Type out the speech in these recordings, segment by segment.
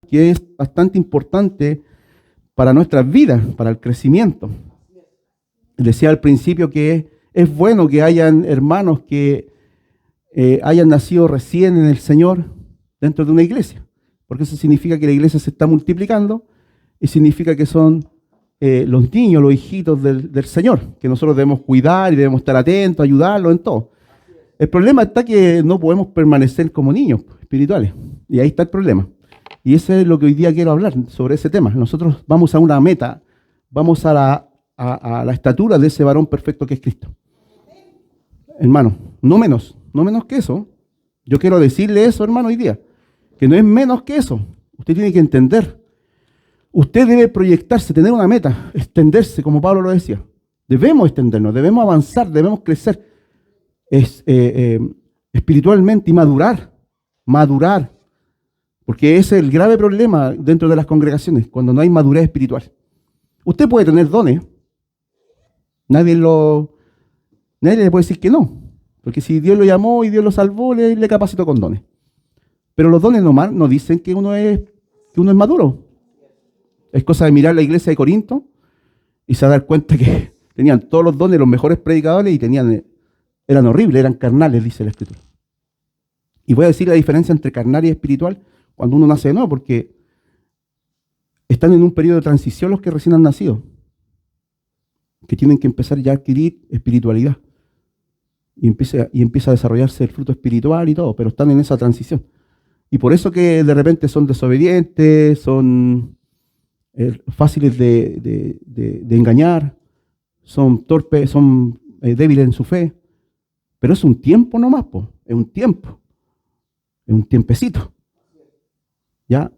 que es bastante importante para nuestras vidas, para el crecimiento. Decía al principio que es bueno que hayan hermanos que hayan nacido recién en el Señor dentro de una iglesia, porque eso significa que la iglesia se está multiplicando y significa que son los niños, los hijitos del Señor, que nosotros debemos cuidar y debemos estar atentos, ayudarlos en todo. El problema está que no podemos permanecer como niños espirituales, y ahí está el problema. Y eso es lo que hoy día quiero hablar sobre ese tema. Nosotros vamos a una meta, vamos a la estatura de ese varón perfecto que es Cristo. Hermano, no menos que eso. Yo quiero decirle eso, hermano, hoy día, que no es menos que eso. Usted tiene que entender. Usted debe proyectarse, tener una meta, extenderse, como Pablo lo decía. Debemos extendernos, debemos avanzar, debemos crecer espiritualmente y madurar. Porque ese es el grave problema dentro de las congregaciones, cuando no hay madurez espiritual. Usted puede tener dones, nadie le puede decir que no, porque si Dios lo llamó y Dios lo salvó, le capacitó con dones. Pero los dones no dicen que uno es maduro. Es cosa de mirar la iglesia de Corinto y se va a dar cuenta que tenían todos los dones, los mejores predicadores, y eran horribles, eran carnales, dice la Escritura. Y voy a decir la diferencia entre carnal y espiritual cuando uno nace de nuevo, porque están en un periodo de transición los que recién han nacido, que tienen que empezar ya a adquirir espiritualidad. Y empieza a desarrollarse el fruto espiritual y todo, pero están en esa transición. Y por eso que de repente son desobedientes, son fáciles de engañar, son torpes, son débiles en su fe. Pero es un tiempo nomás, es un tiempecito. ¿Ya?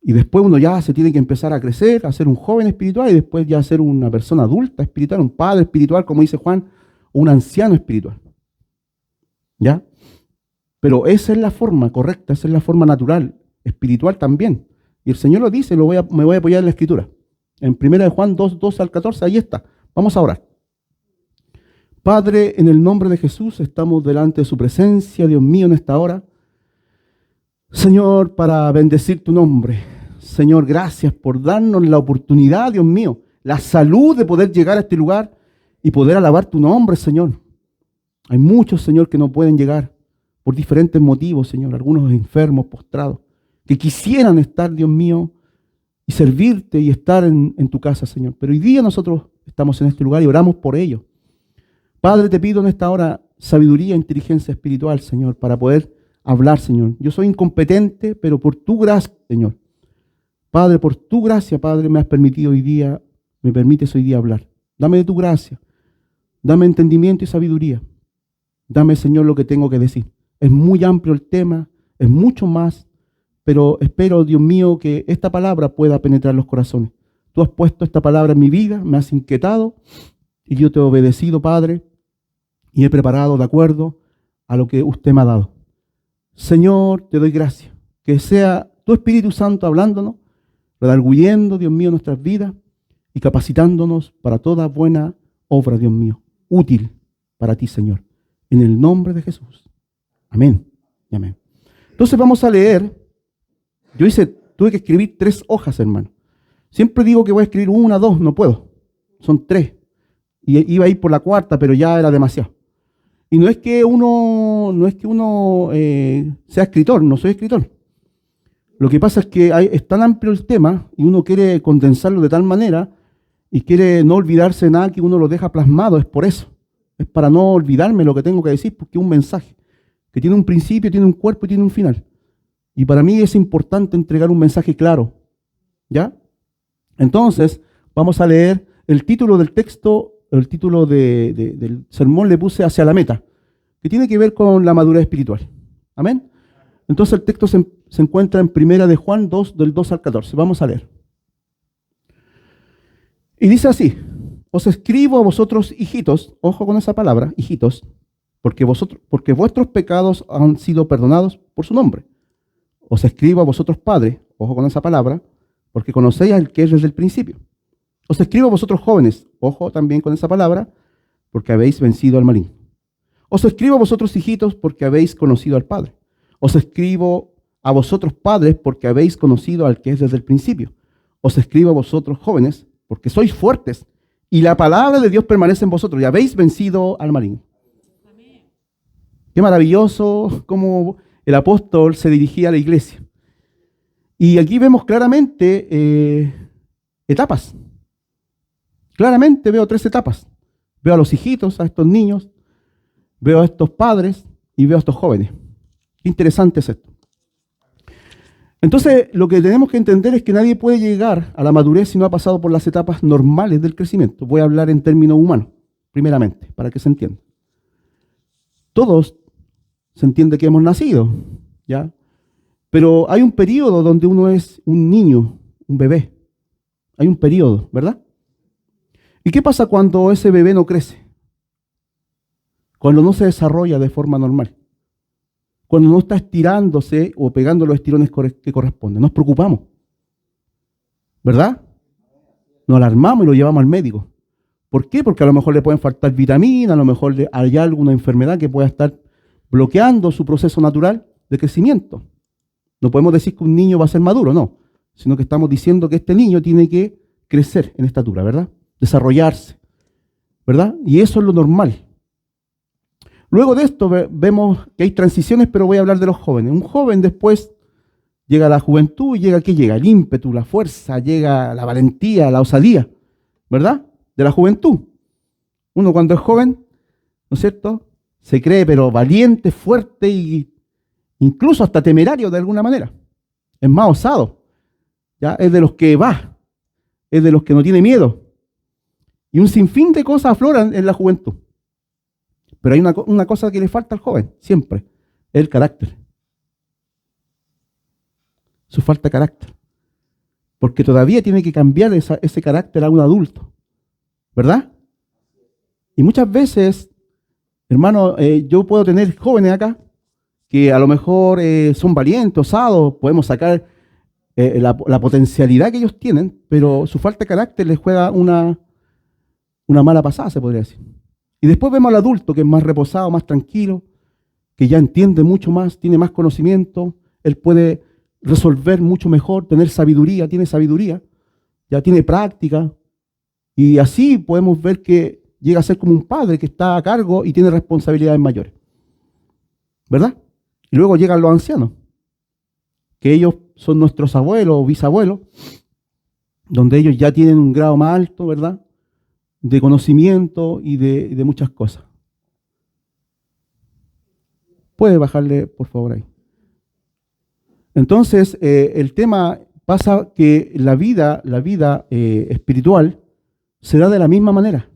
Y después uno ya se tiene que empezar a crecer, a ser un joven espiritual y después ya ser una persona adulta espiritual, un padre espiritual, como dice Juan, o un anciano espiritual. ¿Ya? Pero esa es la forma correcta, esa es la forma natural, espiritual también. Y el Señor lo dice, me voy a apoyar en la Escritura. En 1 Juan 2, 12 al 14, ahí está. Vamos a orar. Padre, en el nombre de Jesús, estamos delante de su presencia, Dios mío, en esta hora. Señor, para bendecir tu nombre. Señor, gracias por darnos la oportunidad, Dios mío, la salud de poder llegar a este lugar y poder alabar tu nombre, Señor. Hay muchos, Señor, que no pueden llegar por diferentes motivos, Señor, algunos enfermos, postrados, que quisieran estar, Dios mío, y servirte y estar en tu casa, Señor. Pero hoy día nosotros estamos en este lugar y oramos por ellos. Padre, te pido en esta hora sabiduría e inteligencia espiritual, Señor, para poder hablar, Señor. Yo soy incompetente, pero por tu gracia, Señor. Padre, por tu gracia, Padre, me permites hoy día hablar. Dame de tu gracia. Dame entendimiento y sabiduría. Dame, Señor, lo que tengo que decir. Es muy amplio el tema, es mucho más, pero espero, Dios mío, que esta palabra pueda penetrar los corazones. Tú has puesto esta palabra en mi vida, me has inquietado, y yo te he obedecido, Padre, y he preparado de acuerdo a lo que usted me ha dado. Señor, te doy gracias. Que sea tu Espíritu Santo hablándonos, redarguyendo, Dios mío, nuestras vidas y capacitándonos para toda buena obra, Dios mío, útil para ti, Señor. En el nombre de Jesús. Amén y amén. Entonces vamos a leer. Tuve que escribir 3 hojas, hermano. Siempre digo que voy a escribir 1, 2, no puedo. Son 3. Y iba a ir por la 4ª, pero ya era demasiado. Y no es que uno sea escritor, no soy escritor. Lo que pasa es que es tan amplio el tema y uno quiere condensarlo de tal manera y quiere no olvidarse de nada que uno lo deja plasmado, es por eso. Es para no olvidarme lo que tengo que decir, porque es un mensaje que tiene un principio, tiene un cuerpo y tiene un final. Y para mí es importante entregar un mensaje claro. ¿Ya? Entonces, vamos a leer el título del texto. El título del sermón le puse Hacia la meta, que tiene que ver con la madurez espiritual. Amén. Entonces el texto se encuentra en 1 Juan 2, del 2 al 14. Vamos a leer. Y dice así: os escribo a vosotros, hijitos, ojo con esa palabra, hijitos, porque vuestros pecados han sido perdonados por su nombre. Os escribo a vosotros, padres, ojo con esa palabra, porque conocéis al que es desde el principio. Os escribo a vosotros jóvenes, ojo también con esa palabra, porque habéis vencido al maligno. Os escribo a vosotros hijitos, porque habéis conocido al Padre. Os escribo a vosotros padres, porque habéis conocido al que es desde el principio. Os escribo a vosotros jóvenes, porque sois fuertes, y la palabra de Dios permanece en vosotros, y habéis vencido al maligno. Qué maravilloso cómo el apóstol se dirigía a la iglesia. Y aquí vemos claramente etapas. Claramente veo 3 etapas. Veo a los hijitos, a estos niños, veo a estos padres y veo a estos jóvenes. Qué interesante es esto. Entonces, lo que tenemos que entender es que nadie puede llegar a la madurez si no ha pasado por las etapas normales del crecimiento. Voy a hablar en términos humanos, primeramente, para que se entienda. Todos se entiende que hemos nacido, ¿ya? Pero hay un periodo donde uno es un niño, un bebé. Hay un periodo, ¿verdad? ¿Y qué pasa cuando ese bebé no crece? Cuando no se desarrolla de forma normal. Cuando no está estirándose o pegando los estirones que corresponden. Nos preocupamos, ¿verdad? Nos alarmamos y lo llevamos al médico. ¿Por qué? Porque a lo mejor le pueden faltar vitaminas, a lo mejor hay alguna enfermedad que pueda estar bloqueando su proceso natural de crecimiento. No podemos decir que un niño va a ser maduro, no, sino que estamos diciendo que este niño tiene que crecer en estatura, ¿verdad? Desarrollarse, ¿verdad? Y eso es lo normal. Luego de esto vemos que hay transiciones, pero voy a hablar de los jóvenes. Un joven después llega a la juventud y ¿qué llega? El ímpetu, la fuerza, llega la valentía, la osadía, ¿verdad? De la juventud. Uno cuando es joven, ¿no es cierto?, se cree pero valiente, fuerte e incluso hasta temerario de alguna manera. Es más osado, ¿ya? Es de los que va, es de los que no tiene miedo. Y un sinfín de cosas afloran en la juventud. Pero hay una cosa que le falta al joven, siempre, es el carácter. Su falta de carácter. Porque todavía tiene que cambiar ese carácter a un adulto, ¿verdad? Y muchas veces, hermano, yo puedo tener jóvenes acá que a lo mejor son valientes, osados, podemos sacar la potencialidad que ellos tienen, pero su falta de carácter les juega una mala pasada, se podría decir. Y después vemos al adulto que es más reposado, más tranquilo, que ya entiende mucho más, tiene más conocimiento, él puede resolver mucho mejor, tener sabiduría, tiene sabiduría, ya tiene práctica. Y así podemos ver que llega a ser como un padre que está a cargo y tiene responsabilidades mayores. ¿Verdad? Y luego llegan los ancianos, que ellos son nuestros abuelos o bisabuelos, donde ellos ya tienen un grado más alto, ¿verdad?, de conocimiento y de muchas cosas. Puede bajarle, por favor, ahí. Entonces, el tema pasa que la vida espiritual se da de la misma manera.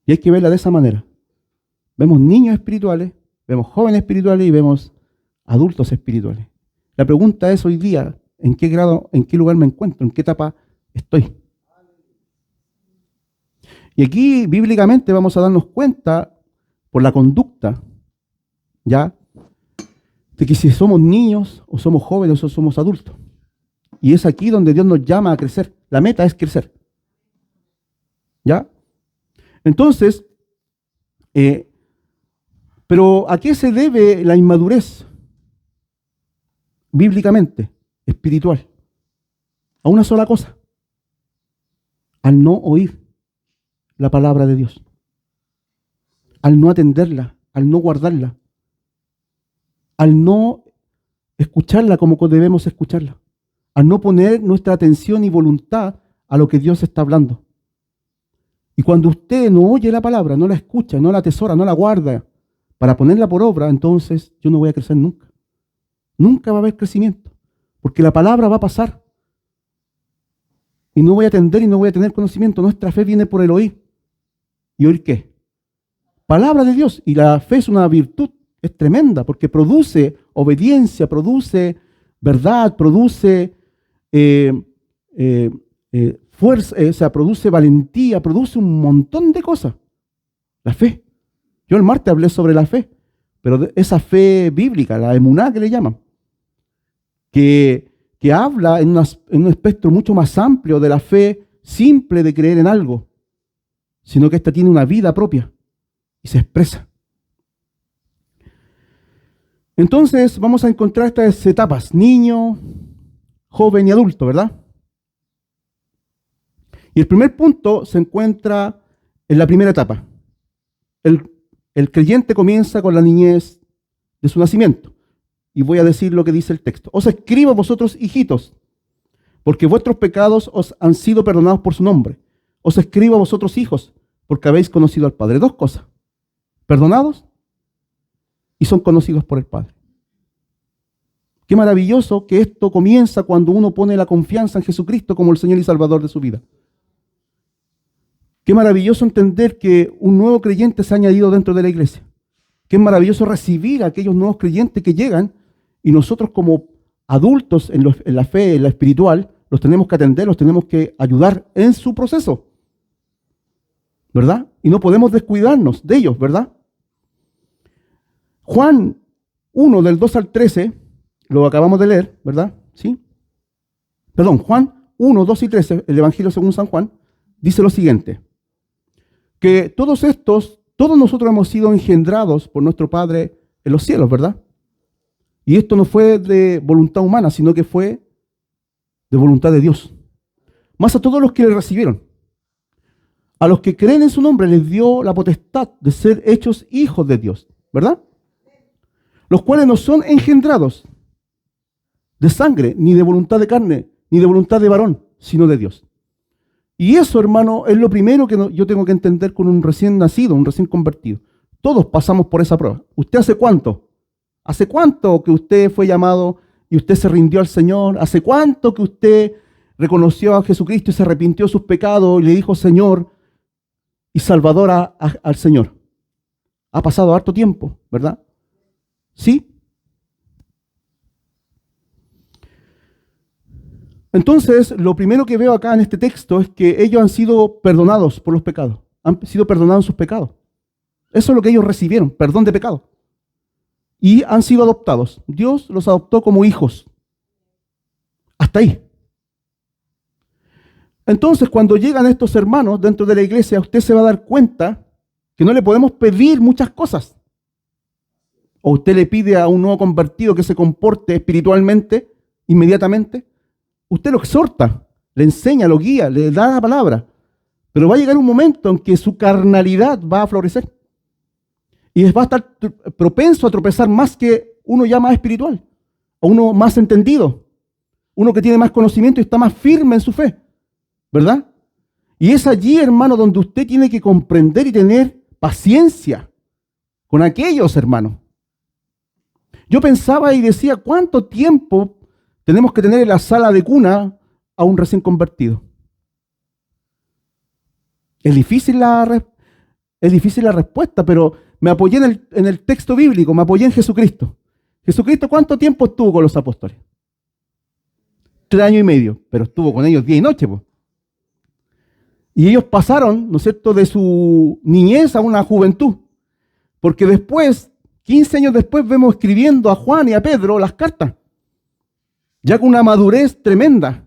Y hay que verla de esa manera. Vemos niños espirituales, vemos jóvenes espirituales y vemos adultos espirituales. La pregunta es hoy día, ¿en qué grado, en qué lugar me encuentro? ¿En qué etapa estoy? Y aquí, bíblicamente, vamos a darnos cuenta, por la conducta, ¿ya?, de que si somos niños, o somos jóvenes, o somos adultos. Y es aquí donde Dios nos llama a crecer. La meta es crecer. ¿Ya? Entonces, pero ¿a qué se debe la inmadurez? Bíblicamente, espiritual. A una sola cosa. Al no oír la palabra de Dios. Al no atenderla, al no guardarla. Al no escucharla como debemos escucharla. Al no poner nuestra atención y voluntad a lo que Dios está hablando. Y cuando usted no oye la palabra, no la escucha, no la atesora, no la guarda para ponerla por obra, entonces yo no voy a crecer nunca. Nunca va a haber crecimiento. Porque la palabra va a pasar. Y no voy a atender y no voy a tener conocimiento. Nuestra fe viene por el oír. ¿Y oír qué? Palabra de Dios. Y la fe es una virtud, es tremenda, porque produce obediencia, produce verdad, produce fuerza, o sea, produce valentía, produce un montón de cosas. La fe. Yo el martes hablé sobre la fe, pero esa fe bíblica, la emuná que le llaman, que habla en un espectro mucho más amplio de la fe simple de creer en algo, sino que esta tiene una vida propia y se expresa. Entonces vamos a encontrar estas etapas, niño, joven y adulto, ¿verdad? Y el primer punto se encuentra en la primera etapa. El creyente comienza con la niñez de su nacimiento. Y voy a decir lo que dice el texto. Os escribo a vosotros, hijitos, porque vuestros pecados os han sido perdonados por su nombre. Os escribo a vosotros, hijos, porque habéis conocido al Padre. Dos cosas: perdonados y son conocidos por el Padre. Qué maravilloso que esto comienza cuando uno pone la confianza en Jesucristo como el Señor y Salvador de su vida. Qué maravilloso entender que un nuevo creyente se ha añadido dentro de la iglesia. Qué maravilloso recibir a aquellos nuevos creyentes que llegan y nosotros como adultos en la fe, en la espiritual, los tenemos que atender, los tenemos que ayudar en su proceso, ¿verdad? Y no podemos descuidarnos de ellos, ¿verdad? Juan 1, del 2 al 13, lo acabamos de leer, ¿verdad? ¿Sí? Perdón, Juan 1, 2 y 13, el Evangelio según San Juan, dice lo siguiente: que todos nosotros hemos sido engendrados por nuestro Padre en los cielos, ¿verdad? Y esto no fue de voluntad humana, sino que fue de voluntad de Dios. Más a todos los que le recibieron. A los que creen en su nombre les dio la potestad de ser hechos hijos de Dios, ¿verdad? Los cuales no son engendrados de sangre, ni de voluntad de carne, ni de voluntad de varón, sino de Dios. Y eso, hermano, es lo primero que yo tengo que entender con un recién nacido, un recién convertido. Todos pasamos por esa prueba. ¿Usted hace cuánto? ¿Hace cuánto que usted fue llamado y usted se rindió al Señor? ¿Hace cuánto que usted reconoció a Jesucristo y se arrepintió de sus pecados y le dijo Señor y Salvador al Señor? Ha pasado harto tiempo, ¿verdad? ¿Sí? Entonces, lo primero que veo acá en este texto es que ellos han sido perdonados por los pecados. Han sido perdonados sus pecados. Eso es lo que ellos recibieron, perdón de pecado. Y han sido adoptados. Dios los adoptó como hijos. Hasta ahí. Entonces, cuando llegan estos hermanos dentro de la iglesia, usted se va a dar cuenta que no le podemos pedir muchas cosas. O usted le pide a un nuevo convertido que se comporte espiritualmente inmediatamente. Usted lo exhorta, le enseña, lo guía, le da la palabra. Pero va a llegar un momento en que su carnalidad va a florecer. Y va a estar propenso a tropezar más que uno ya más espiritual. O uno más entendido. Uno que tiene más conocimiento y está más firme en su fe. ¿Verdad? Y es allí, hermano, donde usted tiene que comprender y tener paciencia con aquellos hermanos. Yo pensaba y decía, ¿cuánto tiempo tenemos que tener en la sala de cuna a un recién convertido? Es difícil la respuesta, pero me apoyé en el texto bíblico, me apoyé en Jesucristo. Jesucristo, ¿cuánto tiempo estuvo con los apóstoles? 3 años y medio, pero estuvo con ellos día y noche, pues. Y ellos pasaron, ¿no es cierto?, de su niñez a una juventud. Porque después, 15 años después, vemos escribiendo a Juan y a Pedro las cartas. Ya con una madurez tremenda.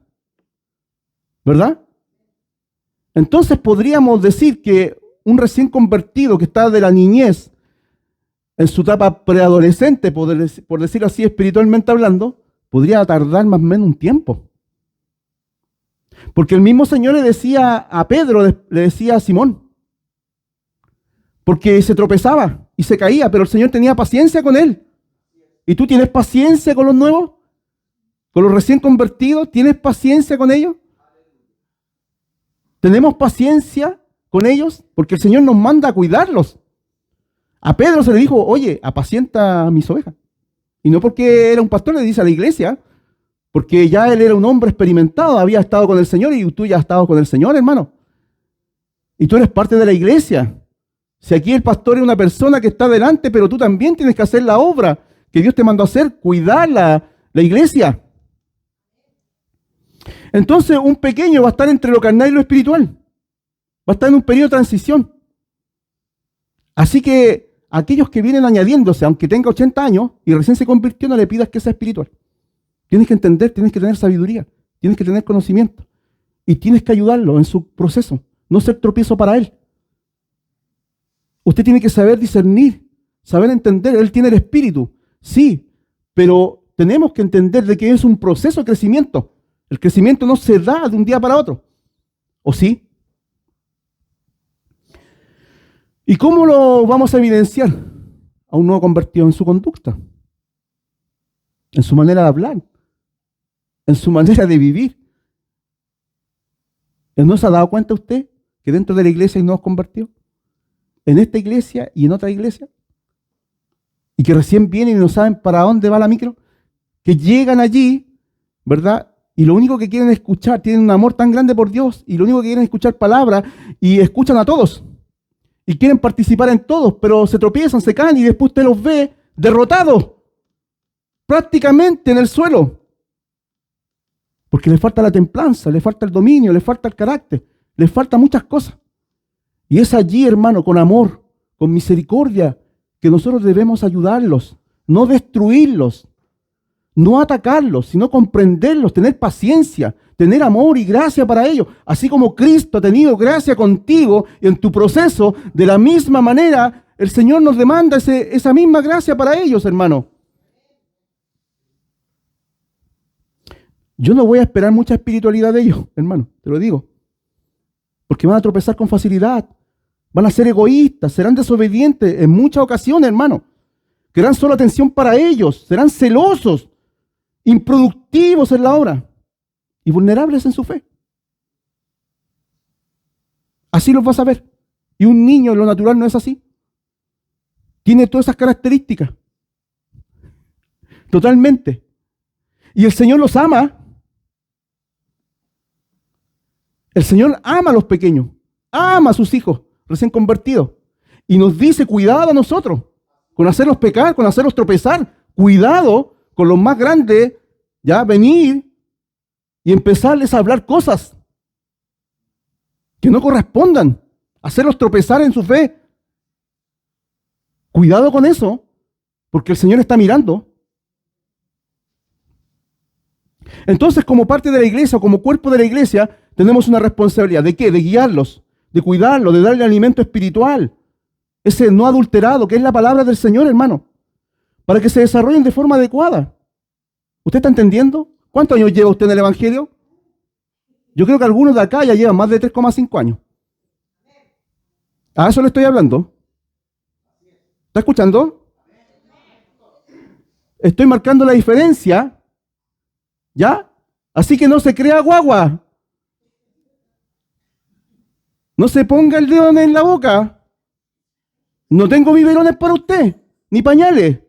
¿Verdad? Entonces podríamos decir que un recién convertido que está de la niñez en su etapa preadolescente, por decirlo así, espiritualmente hablando, podría tardar más o menos un tiempo. Porque el mismo Señor le decía a Pedro, le decía a Simón, porque se tropezaba y se caía, pero el Señor tenía paciencia con él. ¿Y tú tienes paciencia con los nuevos? ¿Con los recién convertidos? ¿Tienes paciencia con ellos? ¿Tenemos paciencia con ellos? Porque el Señor nos manda a cuidarlos. A Pedro se le dijo, oye, apacienta mis ovejas. Y no porque era un pastor, le dice a la iglesia, porque ya él era un hombre experimentado, había estado con el Señor y tú ya has estado con el Señor, hermano. Y tú eres parte de la iglesia. Si aquí el pastor es una persona que está delante, pero tú también tienes que hacer la obra que Dios te mandó a hacer, cuidar la iglesia. Entonces un pequeño va a estar entre lo carnal y lo espiritual. Va a estar en un periodo de transición. Así que aquellos que vienen añadiéndose, aunque tenga 80 años y recién se convirtió, no le pidas que sea espiritual. Tienes que entender, tienes que tener sabiduría, tienes que tener conocimiento y tienes que ayudarlo en su proceso, no ser tropiezo para él. Usted tiene que saber discernir, saber entender, él tiene el espíritu. Sí, pero tenemos que entender de que es un proceso de crecimiento. El crecimiento no se da de un día para otro. ¿O sí? ¿Y cómo lo vamos a evidenciar? A un nuevo convertido en su conducta, en su manera de hablar, en su manera de vivir. ¿No se ha dado cuenta usted que dentro de la iglesia hay nuevos convertidos? En esta iglesia y en otra iglesia. Y que recién vienen y no saben para dónde va la micro. Que llegan allí, ¿verdad? Y lo único que quieren escuchar, tienen un amor tan grande por Dios, y lo único que quieren es escuchar palabras, y escuchan a todos. Y quieren participar en todos, pero se tropiezan, se caen, y después usted los ve derrotados, prácticamente en el suelo. Porque les falta la templanza, les falta el dominio, les falta el carácter, les falta muchas cosas. Y es allí, hermano, con amor, con misericordia, que nosotros debemos ayudarlos, no destruirlos, no atacarlos, sino comprenderlos, tener paciencia, tener amor y gracia para ellos. Así como Cristo ha tenido gracia contigo en tu proceso, de la misma manera el Señor nos demanda esa misma gracia para ellos, hermano. Yo no voy a esperar mucha espiritualidad de ellos, hermano, te lo digo. Porque van a tropezar con facilidad, van a ser egoístas, serán desobedientes en muchas ocasiones, hermano. Querrán solo atención para ellos, serán celosos, improductivos en la obra y vulnerables en su fe. Así los vas a ver. Y un niño en lo natural no es así. Tiene todas esas características. Totalmente. Y el Señor los ama. El Señor ama a los pequeños, ama a sus hijos recién convertidos. Y nos dice, cuidado a nosotros, con hacerlos pecar, con hacerlos tropezar. Cuidado con los más grandes, ya venir y empezarles a hablar cosas que no correspondan, hacerlos tropezar en su fe. Cuidado con eso, porque el Señor está mirando. Entonces, como parte de la iglesia, como cuerpo de la iglesia, tenemos una responsabilidad. ¿De qué? De guiarlos, de cuidarlos, de darle alimento espiritual. Ese no adulterado, que es la palabra del Señor, hermano, para que se desarrollen de forma adecuada. ¿Usted está entendiendo? ¿Cuántos años lleva usted en el Evangelio? Yo creo que algunos de acá ya llevan más de 3,5 años. A eso le estoy hablando. ¿Está escuchando? Estoy marcando la diferencia, ¿ya? Así que no se crea guagua. No se ponga el dedo en la boca. No tengo biberones para usted, ni pañales.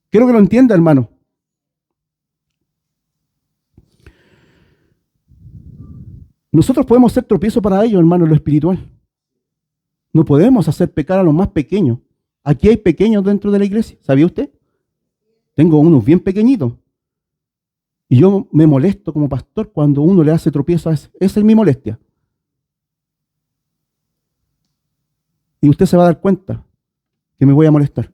Quiero que lo entienda, hermano. Nosotros podemos ser tropiezo para ellos, hermano, en lo espiritual. No podemos hacer pecar a los más pequeños. Aquí hay pequeños dentro de la iglesia. ¿Sabía usted? Tengo unos bien pequeñitos. Y yo me molesto como pastor cuando uno le hace tropiezo a ese. Esa es mi molestia. Y usted se va a dar cuenta que me voy a molestar.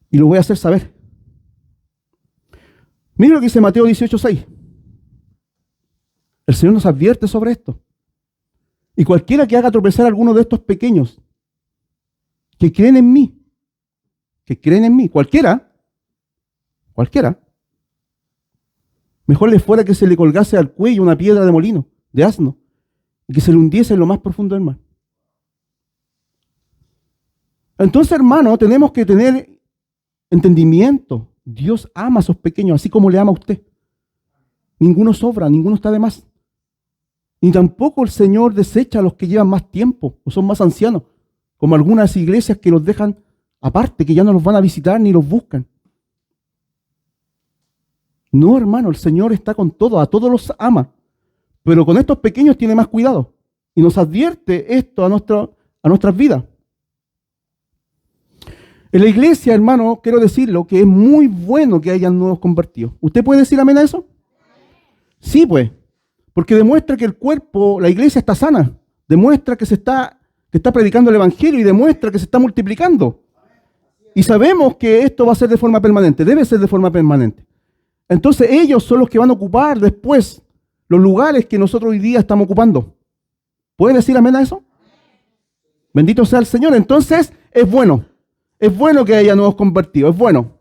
Y lo voy a hacer saber. Mira lo que dice Mateo 18:6. El Señor nos advierte sobre esto. Y cualquiera que haga tropezar a alguno de estos pequeños que creen en mí, cualquiera, mejor le fuera que se le colgase al cuello una piedra de molino, de asno, y que se le hundiese en lo más profundo del mar. Entonces, hermano, tenemos que tener entendimiento. Dios ama a esos pequeños, así como le ama a usted. Ninguno sobra, ninguno está de más. Ni tampoco el Señor desecha a los que llevan más tiempo o son más ancianos, como algunas iglesias que los dejan aparte, que ya no los van a visitar ni los buscan. No, hermano, el Señor está con todos, a todos los ama, pero con estos pequeños tiene más cuidado y nos advierte esto a nuestras vidas. En la iglesia, hermano, quiero decirlo, que es muy bueno que hayan nuevos convertidos. ¿Usted puede decir amén a eso? Sí, pues. Porque demuestra que el cuerpo, la iglesia está sana, demuestra que está predicando el evangelio y demuestra que se está multiplicando. Y sabemos que esto va a ser de forma permanente, debe ser de forma permanente. Entonces ellos son los que van a ocupar después los lugares que nosotros hoy día estamos ocupando. ¿Puede decir amén a eso? Bendito sea el Señor. Entonces es bueno Es bueno que haya nuevos convertidos, es bueno.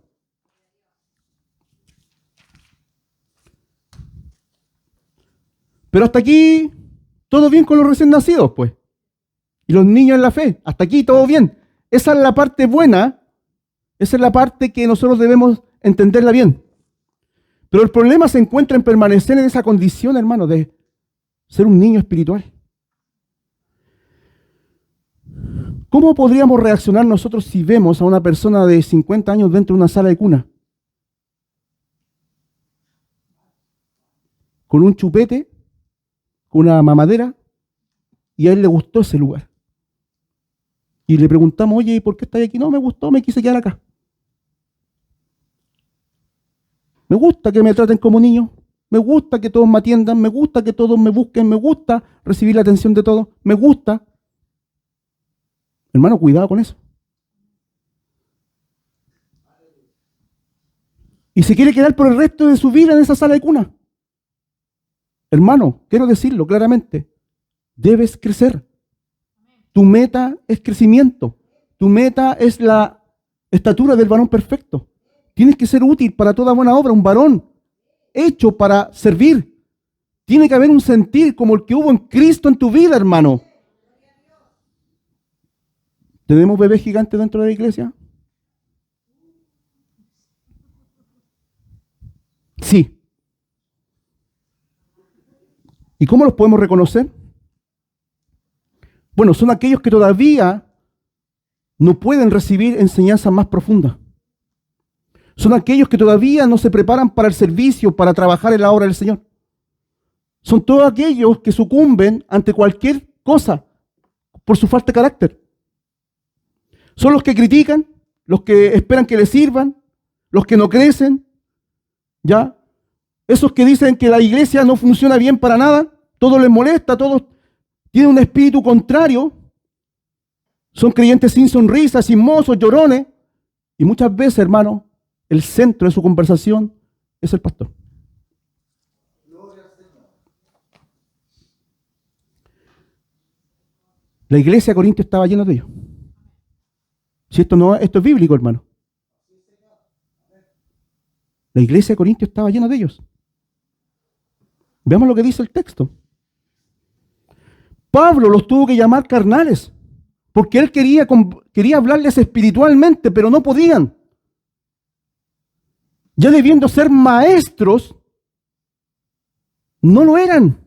Pero hasta aquí, todo bien con los recién nacidos, pues. Y los niños en la fe, hasta aquí todo bien. Esa es la parte buena, esa es la parte que nosotros debemos entenderla bien. Pero el problema se encuentra en permanecer en esa condición, hermano, de ser un niño espiritual. ¿Cómo podríamos reaccionar nosotros si vemos a una persona de 50 años dentro de una sala de cuna? Con un chupete, con una mamadera, y a él le gustó ese lugar. Y le preguntamos, oye, ¿y por qué estás aquí? No, me gustó, me quise quedar acá. Me gusta que me traten como niño, me gusta que todos me atiendan, me gusta que todos me busquen, me gusta recibir la atención de todos, me gusta. Hermano, cuidado con eso. Y se quiere quedar por el resto de su vida en esa sala de cuna. Hermano, quiero decirlo claramente, debes crecer. Tu meta es crecimiento. Tu meta es la estatura del varón perfecto. Tienes que ser útil para toda buena obra, un varón hecho para servir. Tiene que haber un sentir como el que hubo en Cristo en tu vida, hermano. ¿Tenemos bebés gigantes dentro de la iglesia? Sí. ¿Y cómo los podemos reconocer? Bueno, son aquellos que todavía no pueden recibir enseñanzas más profundas. Son aquellos que todavía no se preparan para el servicio, para trabajar en la obra del Señor. Son todos aquellos que sucumben ante cualquier cosa por su falta de carácter. Son los que critican, los que esperan que les sirvan, los que no crecen, ¿ya? Esos que dicen que la iglesia no funciona bien para nada, todo les molesta, todos tienen un espíritu contrario, son creyentes sin sonrisa, sin mozos, llorones, y muchas veces, hermano, el centro de su conversación es el pastor. La iglesia de Corinto estaba llena de ellos. Si esto es bíblico, hermano. La iglesia de Corinto estaba llena de ellos. Veamos lo que dice el texto. Pablo los tuvo que llamar carnales, porque él quería hablarles espiritualmente, pero no podían. Ya debiendo ser maestros, no lo eran.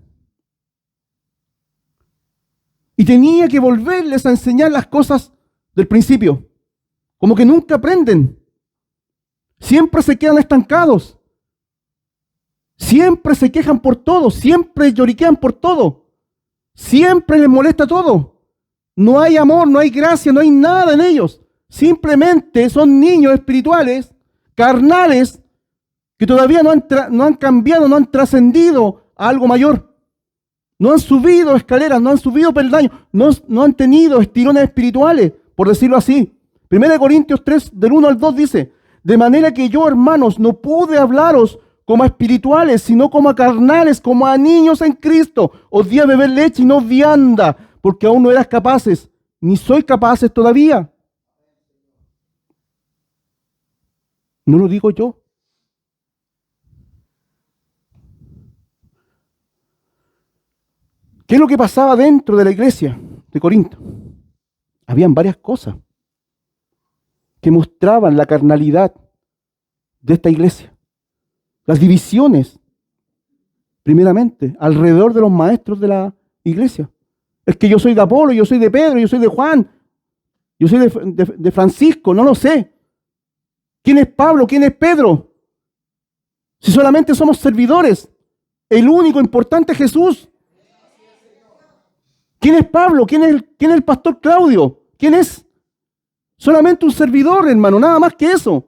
Y tenía que volverles a enseñar las cosas del principio. Como que nunca aprenden. Siempre se quedan estancados. Siempre se quejan por todo. Siempre lloriquean por todo. Siempre les molesta todo. No hay amor, no hay gracia, no hay nada en ellos. Simplemente son niños espirituales, carnales, que todavía no han cambiado, no han trascendido a algo mayor. No han subido escaleras, no han subido peldaños, no han tenido estirones espirituales, por decirlo así. 1 Corintios 3, del 1 al 2 dice, de manera que yo, hermanos, no pude hablaros como a espirituales, sino como a carnales, como a niños en Cristo. Os di a beber leche y no vianda, porque aún no eras capaces, ni sois capaces todavía. No lo digo yo. ¿Qué es lo que pasaba dentro de la iglesia de Corinto? Habían varias cosas que mostraban la carnalidad de esta iglesia. Las divisiones, primeramente, alrededor de los maestros de la iglesia. Es que yo soy de Apolo, yo soy de Pedro, yo soy de Juan, yo soy de Francisco, no lo sé. ¿Quién es Pablo? ¿Quién es Pedro? Si solamente somos servidores, el único importante es Jesús. ¿Quién es Pablo? ¿Quién es el pastor Claudio? ¿Quién es? Solamente un servidor, hermano, nada más que eso.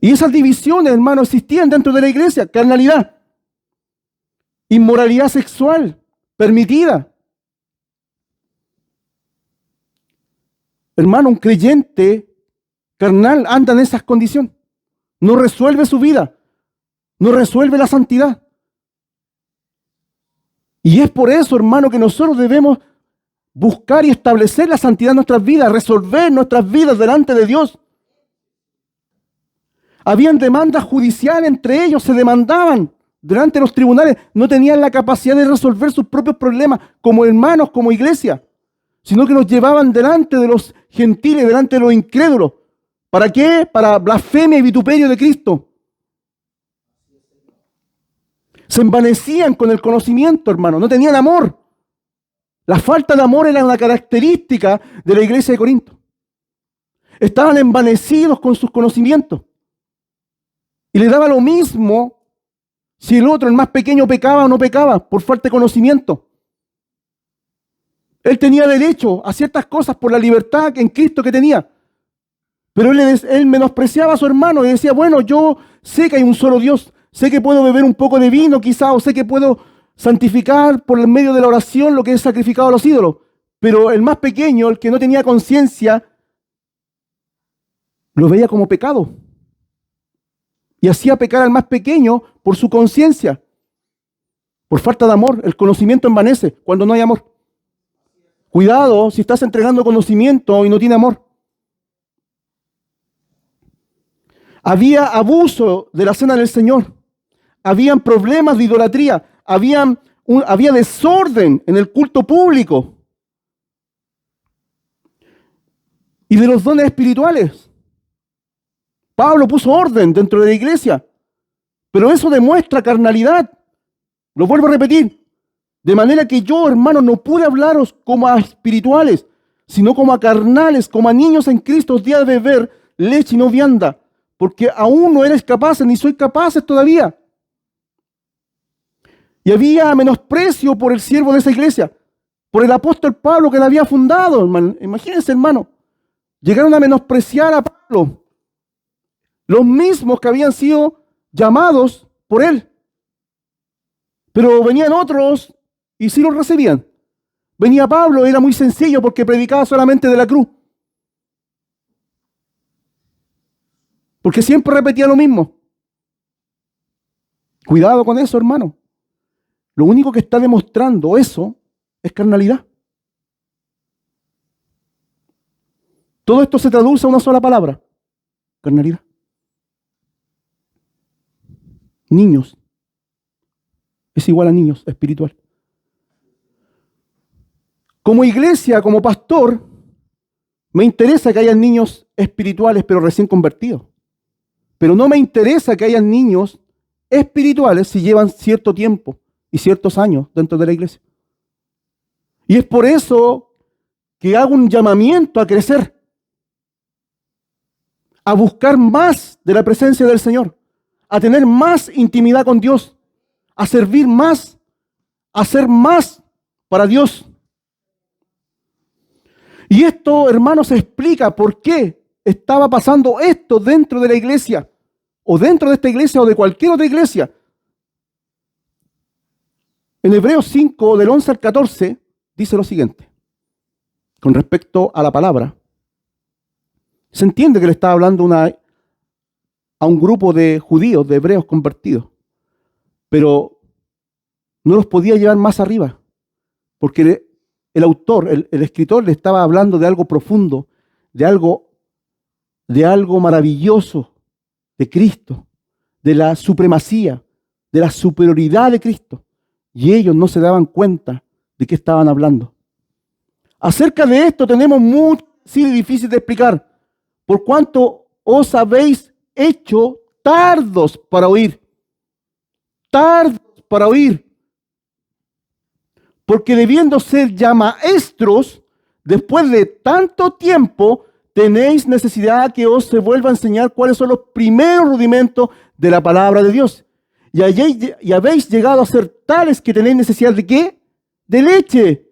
Y esas divisiones, hermano, existían dentro de la iglesia. Carnalidad, inmoralidad sexual permitida. Hermano, un creyente carnal anda en esas condiciones. No resuelve su vida. No resuelve la santidad. Y es por eso, hermano, que nosotros debemos buscar y establecer la santidad en nuestras vidas, resolver nuestras vidas delante de Dios. Habían demandas judiciales entre ellos, se demandaban delante de los tribunales. No tenían la capacidad de resolver sus propios problemas como hermanos, como iglesia, sino que los llevaban delante de los gentiles, delante de los incrédulos. ¿Para qué? Para blasfemia y vituperio de Cristo. Se envanecían con el conocimiento, hermano, no tenían amor. La falta de amor era una característica de la iglesia de Corinto. Estaban envanecidos con sus conocimientos. Y les daba lo mismo si el otro, el más pequeño, pecaba o no pecaba por falta de conocimiento. Él tenía derecho a ciertas cosas por la libertad en Cristo que tenía. Pero él menospreciaba a su hermano y decía, bueno, yo sé que hay un solo Dios, sé que puedo beber un poco de vino quizá, o sé que puedo santificar por el medio de la oración lo que he sacrificado a los ídolos. Pero el más pequeño, el que no tenía conciencia, lo veía como pecado. Y hacía pecar al más pequeño por su conciencia. Por falta de amor, el conocimiento envanece cuando no hay amor. Cuidado si estás entregando conocimiento y no tiene amor. Había abuso de la cena del Señor. Habían problemas de idolatría. Había desorden en el culto público. Y de los dones espirituales. Pablo puso orden dentro de la iglesia. Pero eso demuestra carnalidad. Lo vuelvo a repetir. De manera que yo, hermano, no pude hablaros como a espirituales, sino como a carnales, como a niños en Cristo, os di a beber leche y no vianda, porque aún no eres capaces, ni sois capaces todavía. Y había menosprecio por el siervo de esa iglesia, por el apóstol Pablo que la había fundado, hermano. Imagínense, hermano, llegaron a menospreciar a Pablo, los mismos que habían sido llamados por él. Pero venían otros y sí los recibían. Venía Pablo, era muy sencillo porque predicaba solamente de la cruz. Porque siempre repetía lo mismo. Cuidado con eso, hermano. Lo único que está demostrando eso es carnalidad. Todo esto se traduce a una sola palabra: carnalidad. Niños. Es igual a niños, espiritual. Como iglesia, como pastor, me interesa que hayan niños espirituales pero recién convertidos. Pero no me interesa que hayan niños espirituales si llevan cierto tiempo y ciertos años dentro de la iglesia. Y es por eso que hago un llamamiento a crecer, a buscar más de la presencia del Señor, a tener más intimidad con Dios, a servir más, a hacer más para Dios. Y esto, hermanos, explica por qué estaba pasando esto dentro de la iglesia, o dentro de esta iglesia, o de cualquier otra iglesia. En Hebreos 5, del 11 al 14, dice lo siguiente, con respecto a la palabra. Se entiende que le estaba hablando a un grupo de judíos, de hebreos convertidos, pero no los podía llevar más arriba, porque el autor, el escritor, le estaba hablando de algo profundo, de algo maravilloso de Cristo, de la supremacía, de la superioridad de Cristo. Y ellos no se daban cuenta de qué estaban hablando. Acerca de esto tenemos mucho sí difícil de explicar, por cuanto os habéis hecho tardos para oír. Tardos para oír. Porque debiendo ser ya maestros, después de tanto tiempo, tenéis necesidad que os se vuelva a enseñar cuáles son los primeros rudimentos de la palabra de Dios. Y habéis llegado a ser tales que tenéis necesidad ¿de qué? De leche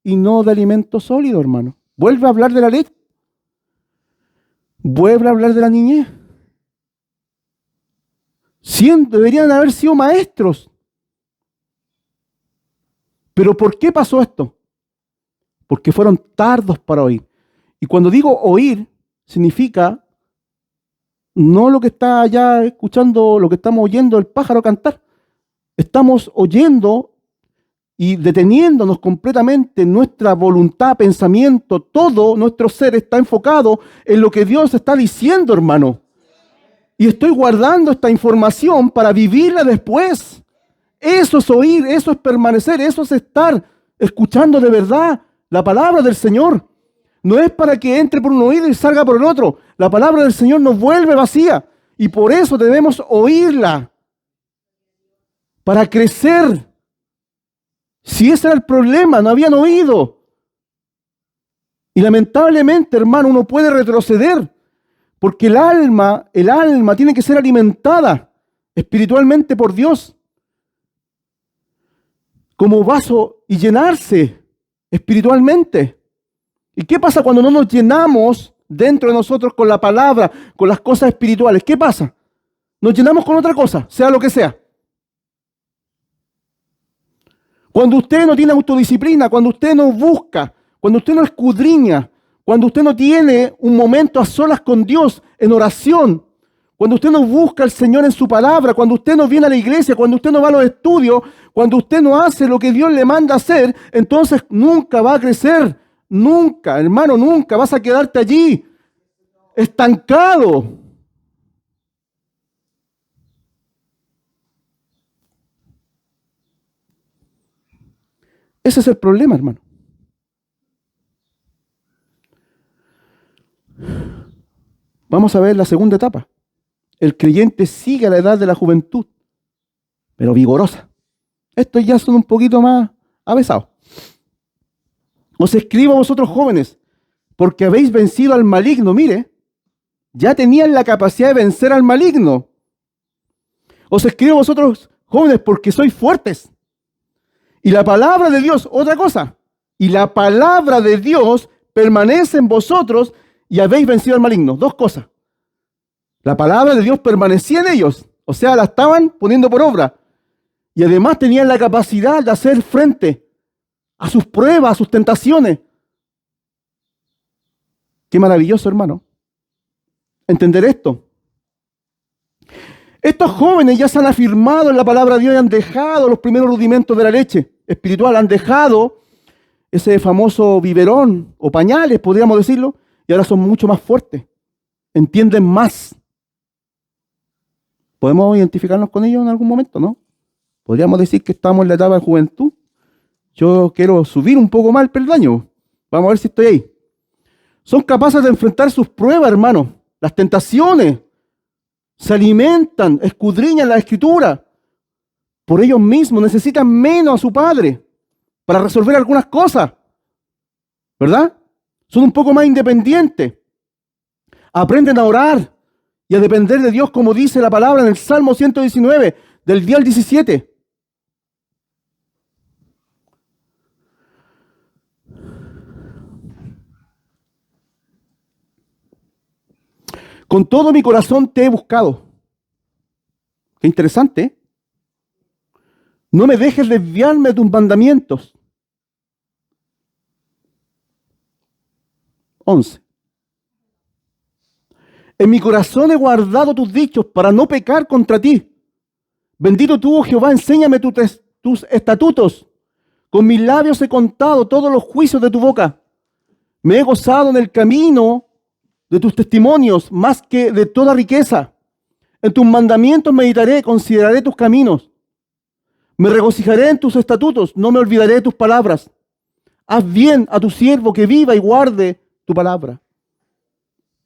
y no de alimento sólido, hermano. Vuelve a hablar de la leche. Vuelve a hablar de la niñez. Deberían haber sido maestros. ¿Pero por qué pasó esto? Porque fueron tardos para oír. Y cuando digo oír, significa no lo que está allá escuchando, lo que estamos oyendo el pájaro cantar. Estamos oyendo y deteniéndonos completamente nuestra voluntad, pensamiento, todo nuestro ser está enfocado en lo que Dios está diciendo, hermano. Y estoy guardando esta información para vivirla después. Eso es oír, eso es permanecer, eso es estar escuchando de verdad la palabra del Señor. No es para que entre por un oído y salga por el otro. La palabra del Señor nos vuelve vacía y por eso debemos oírla para crecer. Si ese era el problema, no habían oído. Y lamentablemente, hermano, uno puede retroceder porque el alma tiene que ser alimentada espiritualmente por Dios como vaso y llenarse espiritualmente. ¿Y qué pasa cuando no nos llenamos dentro de nosotros con la palabra, con las cosas espirituales? ¿Qué pasa? Nos llenamos con otra cosa, sea lo que sea. Cuando usted no tiene autodisciplina, cuando usted no busca, cuando usted no escudriña, cuando usted no tiene un momento a solas con Dios en oración, cuando usted no busca al Señor en su palabra, cuando usted no viene a la iglesia, cuando usted no va a los estudios, cuando usted no hace lo que Dios le manda hacer, entonces nunca va a crecer. Nunca, hermano, nunca vas a quedarte allí, estancado. Ese es el problema, hermano. Vamos a ver la segunda etapa. El creyente sigue a la edad de la juventud, pero vigorosa. Estos ya son un poquito más avesados. Os escribo a vosotros jóvenes, porque habéis vencido al maligno. Mire, ya tenían la capacidad de vencer al maligno. Os escribo a vosotros jóvenes porque sois fuertes. Y la palabra de Dios, otra cosa, y la palabra de Dios permanece en vosotros y habéis vencido al maligno. Dos cosas. La palabra de Dios permanecía en ellos, o sea, la estaban poniendo por obra. Y además tenían la capacidad de hacer frente a sus pruebas, a sus tentaciones. Qué maravilloso, hermano, entender esto. Estos jóvenes ya se han afirmado en la palabra de Dios y han dejado los primeros rudimentos de la leche espiritual, han dejado ese famoso biberón o pañales, podríamos decirlo, y ahora son mucho más fuertes, entienden más. ¿Podemos identificarnos con ellos en algún momento, no? Podríamos decir que estamos en la etapa de juventud. Yo quiero subir un poco más el peldaño. Vamos a ver si estoy ahí. Son capaces de enfrentar sus pruebas, hermano, las tentaciones. Se alimentan, escudriñan la Escritura. Por ellos mismos necesitan menos a su Padre para resolver algunas cosas. ¿Verdad? Son un poco más independientes. Aprenden a orar y a depender de Dios, como dice la palabra en el Salmo 119, del 10 al 17. Con todo mi corazón te he buscado. Qué interesante, ¿eh? No me dejes desviarme de tus mandamientos. 11. En mi corazón he guardado tus dichos para no pecar contra ti. Bendito tú, oh Jehová, enséñame tus estatutos. Con mis labios he contado todos los juicios de tu boca. Me he gozado en el camino de tus testimonios más que de toda riqueza. En tus mandamientos meditaré, consideraré tus caminos. Me regocijaré en tus estatutos, no me olvidaré de tus palabras. Haz bien a tu siervo que viva y guarde tu palabra.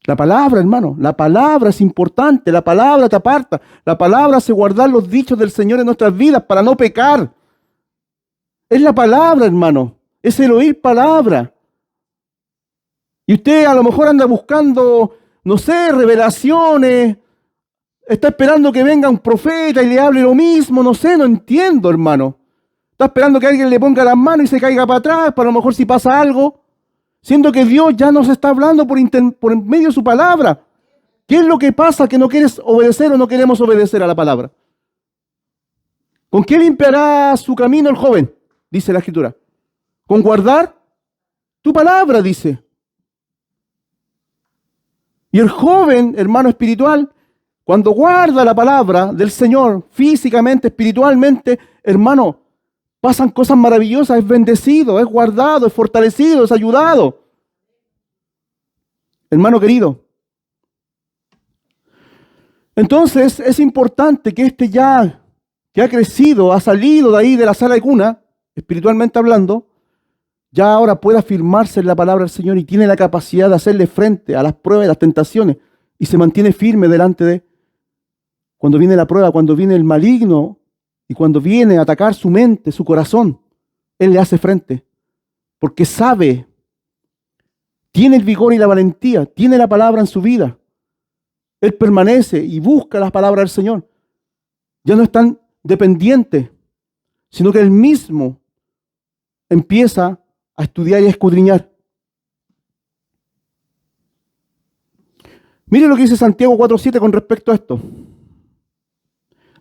La palabra, hermano, la palabra es importante, la palabra te aparta, la palabra hace guardar los dichos del Señor en nuestras vidas para no pecar. Es la palabra, hermano, es el oír palabra. Y usted a lo mejor anda buscando, no sé, revelaciones, está esperando que venga un profeta y le hable lo mismo, no sé, no entiendo, hermano. Está esperando que alguien le ponga las manos y se caiga para atrás, para a lo mejor si pasa algo, siendo que Dios ya nos está hablando por medio de su palabra. ¿Qué es lo que pasa que no quieres obedecer o no queremos obedecer a la palabra? ¿Con qué limpiará su camino el joven? Dice la Escritura. Con guardar tu palabra, dice. Y el joven, hermano espiritual, cuando guarda la palabra del Señor, físicamente, espiritualmente, hermano, pasan cosas maravillosas, es bendecido, es guardado, es fortalecido, es ayudado. Hermano querido, entonces es importante que este ya que ha crecido, ha salido de ahí de la sala de cuna, espiritualmente hablando, ya ahora pueda afirmarse en la palabra del Señor y tiene la capacidad de hacerle frente a las pruebas y las tentaciones y se mantiene firme delante de cuando viene la prueba, cuando viene el maligno y cuando viene a atacar su mente, su corazón, Él le hace frente porque sabe, tiene el vigor y la valentía, tiene la palabra en su vida. Él permanece y busca las palabras del Señor. Ya no es tan dependiente, sino que Él mismo empieza a estudiar y a escudriñar. Mire lo que dice Santiago 4:7 con respecto a esto.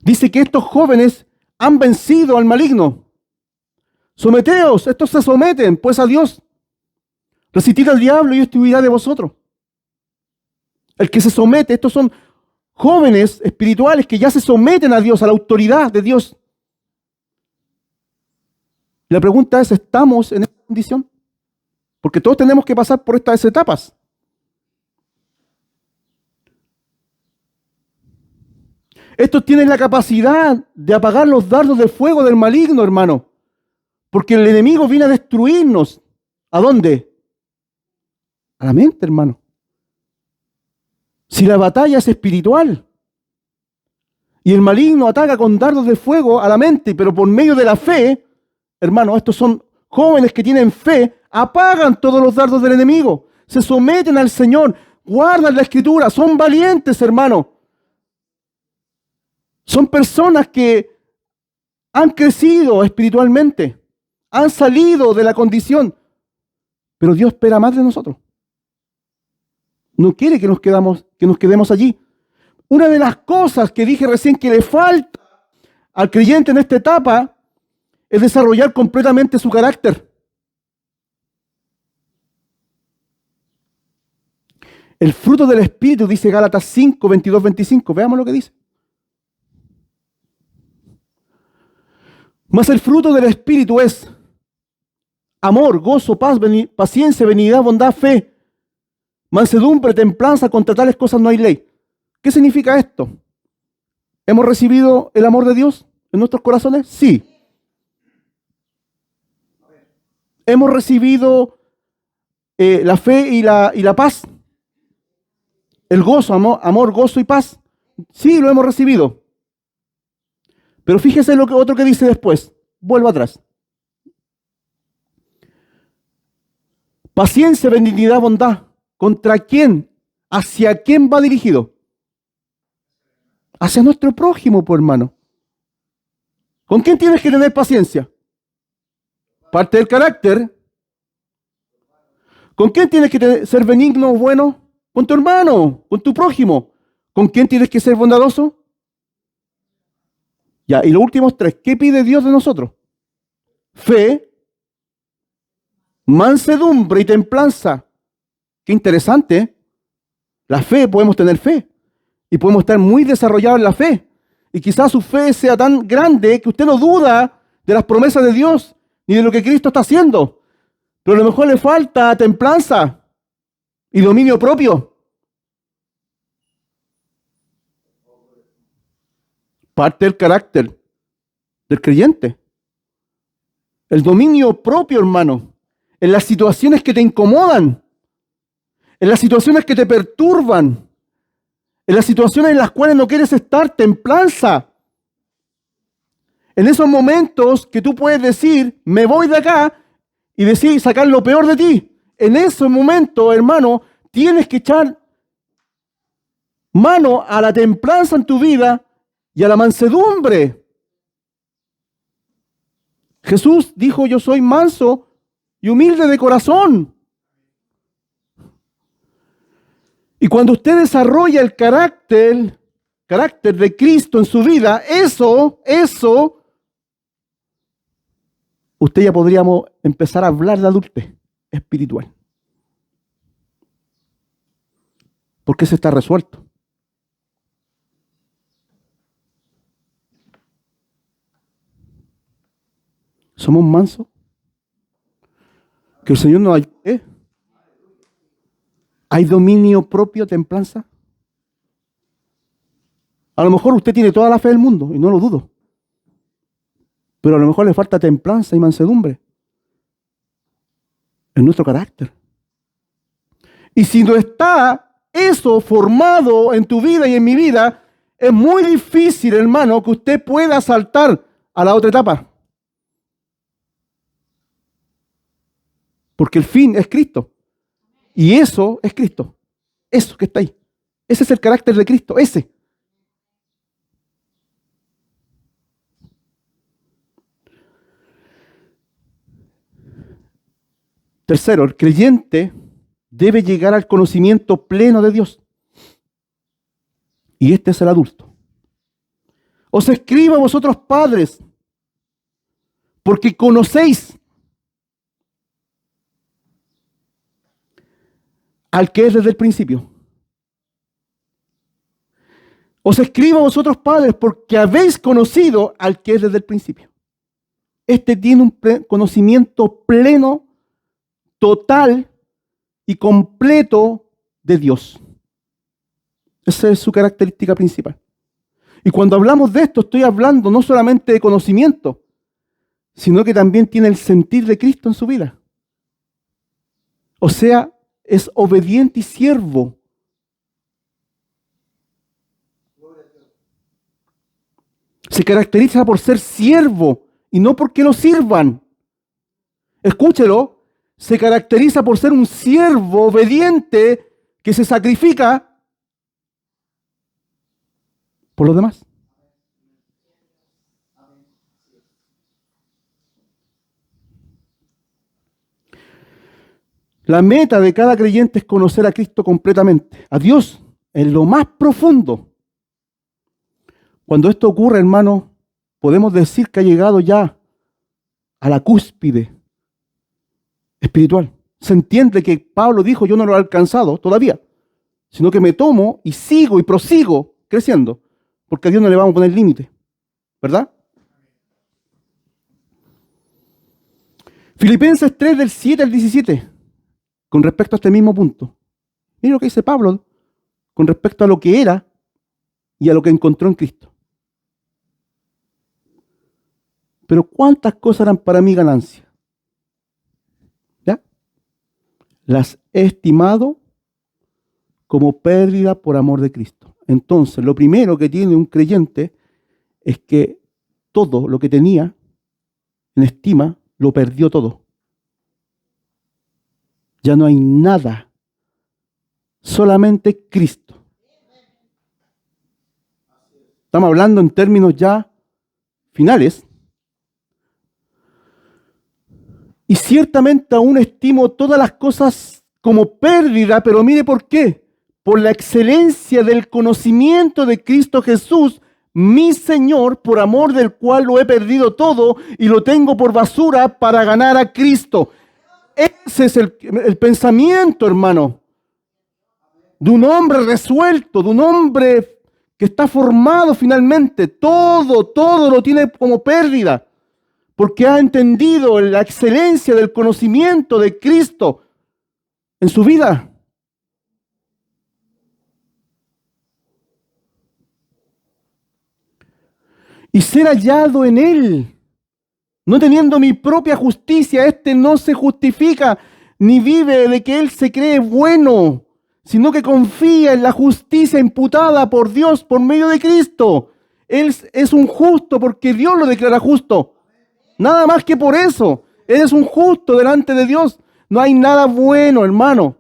Dice que estos jóvenes han vencido al maligno. Someteos, estos se someten pues a Dios. Resistid al diablo y este huirá de vosotros. El que se somete, estos son jóvenes espirituales que ya se someten a Dios, a la autoridad de Dios. La pregunta es, ¿estamos en esta condición? Porque todos tenemos que pasar por estas etapas. Estos tienen la capacidad de apagar los dardos de fuego del maligno, hermano. Porque el enemigo viene a destruirnos. ¿A dónde? A la mente, hermano. Si la batalla es espiritual y el maligno ataca con dardos de fuego a la mente, pero por medio de la fe, hermano, estos son jóvenes que tienen fe, apagan todos los dardos del enemigo, se someten al Señor, guardan la Escritura, son valientes, hermano. Son personas que han crecido espiritualmente, han salido de la condición, pero Dios espera más de nosotros. No quiere que nos quedemos allí. Una de las cosas que dije recién que le falta al creyente en esta etapa es desarrollar completamente su carácter. El fruto del Espíritu, dice Gálatas 5, 22, 25. Veamos lo que dice. Mas el fruto del Espíritu es amor, gozo, paz, paciencia, benignidad, bondad, fe, mansedumbre, templanza. Contra tales cosas no hay ley. ¿Qué significa esto? ¿Hemos recibido el amor de Dios en nuestros corazones? Sí. ¿Hemos recibido la fe y la paz? El gozo, amor, gozo y paz. Sí, lo hemos recibido. Pero fíjese lo que otro que dice después. Vuelvo atrás. Paciencia, benignidad, bondad. ¿Contra quién? ¿Hacia quién va dirigido? Hacia nuestro prójimo, pues, hermano. ¿Con quién tienes que tener paciencia? Parte del carácter. ¿Con quién tienes que ser benigno o bueno? Con tu hermano, con tu prójimo. ¿Con quién tienes que ser bondadoso? Ya, y los últimos tres, ¿qué pide Dios de nosotros? Fe, mansedumbre y templanza. Qué interesante, ¿eh? La fe, podemos tener fe. Y podemos estar muy desarrollados en la fe. Y quizás su fe sea tan grande que usted no duda de las promesas de Dios ni de lo que Cristo está haciendo. Pero a lo mejor le falta templanza y dominio propio. Parte del carácter del creyente. El dominio propio, hermano. En las situaciones que te incomodan. En las situaciones que te perturban. En las situaciones en las cuales no quieres estar, templanza. En esos momentos que tú puedes decir, me voy de acá, y decir, sacar lo peor de ti. En ese momento, hermano, tienes que echar mano a la templanza en tu vida y a la mansedumbre. Jesús dijo, yo soy manso y humilde de corazón. Y cuando usted desarrolla el carácter de Cristo en su vida, eso, usted ya podríamos empezar a hablar de adultez espiritual. Porque eso está resuelto. ¿Somos mansos? Que el Señor nos ayude. ¿Hay dominio propio, templanza? A lo mejor usted tiene toda la fe del mundo, y no lo dudo. Pero a lo mejor le falta templanza y mansedumbre en nuestro carácter. Y si no está eso formado en tu vida y en mi vida, es muy difícil, hermano, que usted pueda saltar a la otra etapa. Porque el fin es Cristo. Y eso es Cristo. Eso que está ahí. Ese es el carácter de Cristo. Ese. Tercero, el creyente debe llegar al conocimiento pleno de Dios. Y este es el adulto. Os escribo a vosotros padres, porque conocéis al que es desde el principio. Os escribo a vosotros padres, porque habéis conocido al que es desde el principio. Este tiene un conocimiento pleno, total y completo de Dios. Esa es su característica principal. Y cuando hablamos de esto, estoy hablando no solamente de conocimiento, sino que también tiene el sentir de Cristo en su vida. O sea, es obediente y siervo. Se caracteriza por ser siervo y no porque lo sirvan. Escúchelo. Se caracteriza por ser un siervo obediente que se sacrifica por los demás. La meta de cada creyente es conocer a Cristo completamente, a Dios en lo más profundo. Cuando esto ocurre, hermano, podemos decir que ha llegado ya a la cúspide espiritual. Se entiende que Pablo dijo, yo no lo he alcanzado todavía, sino que me tomo y sigo y prosigo creciendo, porque a Dios no le vamos a poner límite, ¿verdad? Filipenses 3 del 7 al 17, con respecto a este mismo punto. Mira lo que dice Pablo con respecto a lo que era y a lo que encontró en Cristo. Pero ¿cuántas cosas eran para mí ganancia? ¿Ya? Las he estimado como pérdida por amor de Cristo. Entonces, lo primero que tiene un creyente es que todo lo que tenía en estima lo perdió todo. Ya no hay nada, solamente Cristo. Estamos hablando en términos ya finales. Y ciertamente aún estimo todas las cosas como pérdida, pero mire por qué. Por la excelencia del conocimiento de Cristo Jesús, mi Señor, por amor del cual lo he perdido todo y lo tengo por basura para ganar a Cristo. Ese es el pensamiento, hermano, de un hombre resuelto, de un hombre que está formado finalmente. Todo lo tiene como pérdida, porque ha entendido la excelencia del conocimiento de Cristo en su vida. Y ser hallado en Él, no teniendo mi propia justicia, no se justifica ni vive de que Él se cree bueno, sino que confía en la justicia imputada por Dios por medio de Cristo. Él es un justo porque Dios lo declara justo. Nada más que por eso. Él es un justo delante de Dios. No hay nada bueno, hermano.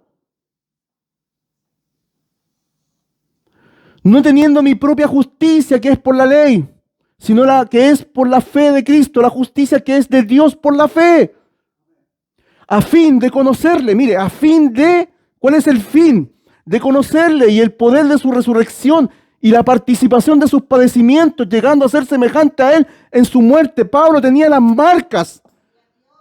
No teniendo mi propia justicia, que es por la ley, sino la que es por la fe de Cristo, la justicia que es de Dios por la fe. A fin de conocerle, mire, ¿cuál es el fin? De conocerle y el poder de su resurrección y la participación de sus padecimientos, llegando a ser semejante a Él en su muerte. Pablo tenía las marcas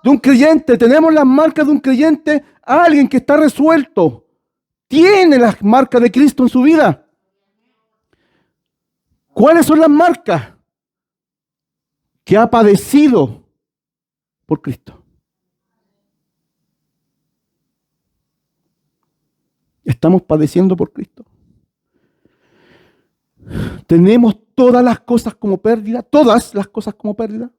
de un creyente, tenemos las marcas de un creyente, alguien que está resuelto, tiene las marcas de Cristo en su vida. ¿Cuáles son las marcas? Que ha padecido por Cristo. Estamos padeciendo por Cristo. Tenemos todas las cosas como pérdida, todas las cosas como pérdida,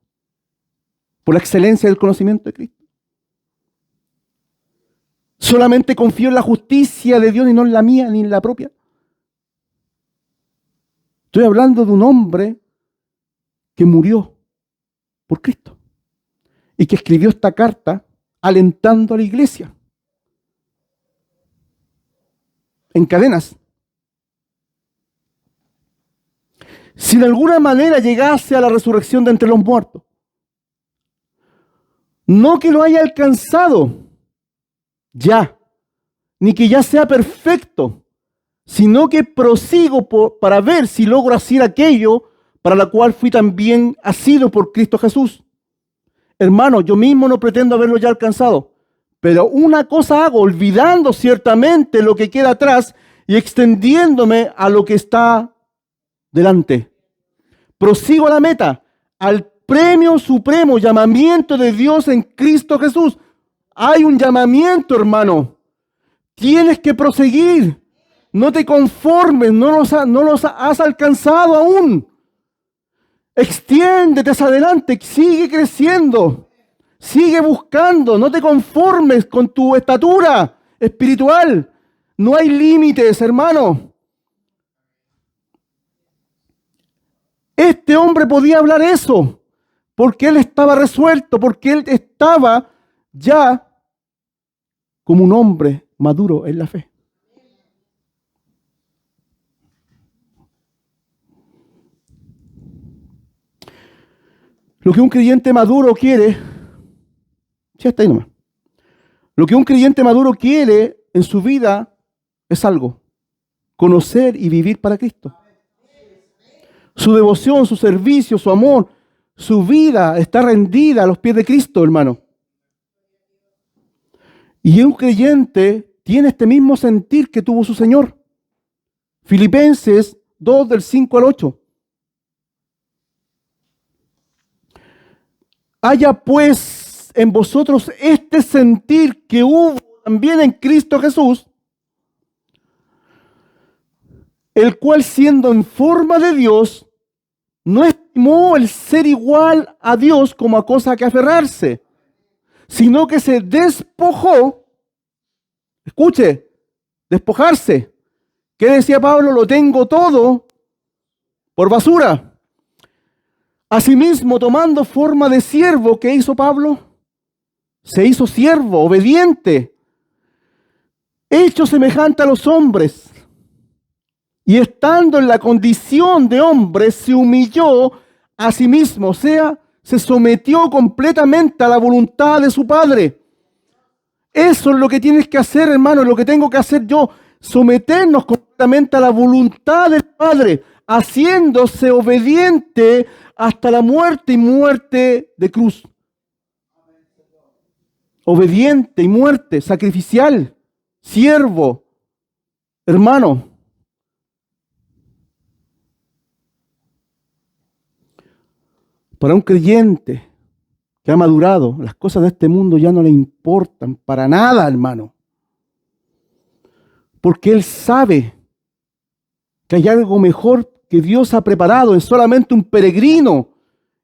por la excelencia del conocimiento de Cristo. Solamente confío en la justicia de Dios y no en la mía ni en la propia. Estoy hablando de un hombre que murió por Cristo y que escribió esta carta alentando a la iglesia en cadenas. Si de alguna manera llegase a la resurrección de entre los muertos, no que lo haya alcanzado ya, ni que ya sea perfecto, sino que prosigo para ver si logro hacer aquello para la cual fui también asido por Cristo Jesús. Hermano, yo mismo no pretendo haberlo ya alcanzado, pero una cosa hago, olvidando ciertamente lo que queda atrás y extendiéndome a lo que está delante. Prosigo a la meta, al premio supremo, llamamiento de Dios en Cristo Jesús. Hay un llamamiento, hermano. Tienes que proseguir. No te conformes, no los has alcanzado aún. Extiéndete hacia adelante, sigue creciendo, sigue buscando, no te conformes con tu estatura espiritual. No hay límites, hermano. Este hombre podía hablar eso, porque él estaba resuelto, porque él estaba ya como un hombre maduro en la fe. Lo que un creyente maduro quiere, ya está ahí nomás. Lo que un creyente maduro quiere en su vida es algo: conocer y vivir para Cristo. Su devoción, su servicio, su amor, su vida está rendida a los pies de Cristo, hermano. Y un creyente tiene este mismo sentir que tuvo su Señor. Filipenses 2, del 5 al 8. Haya pues en vosotros este sentir que hubo también en Cristo Jesús, el cual siendo en forma de Dios, no estimó el ser igual a Dios como a cosa que aferrarse, sino que se despojó. Escuche, despojarse. ¿Qué decía Pablo? Lo tengo todo por basura. Asimismo, tomando forma de siervo, ¿qué hizo Pablo? Se hizo siervo, obediente, hecho semejante a los hombres. Y estando en la condición de hombre, se humilló a sí mismo, o sea, se sometió completamente a la voluntad de su Padre. Eso es lo que tienes que hacer, hermano, lo que tengo que hacer yo, someternos completamente a la voluntad del Padre, haciéndose obediente hasta la muerte y muerte de cruz. Obediente y muerte, sacrificial, siervo, hermano. Para un creyente que ha madurado, las cosas de este mundo ya no le importan para nada, hermano. Porque él sabe que hay algo mejor que Dios ha preparado. Es solamente un peregrino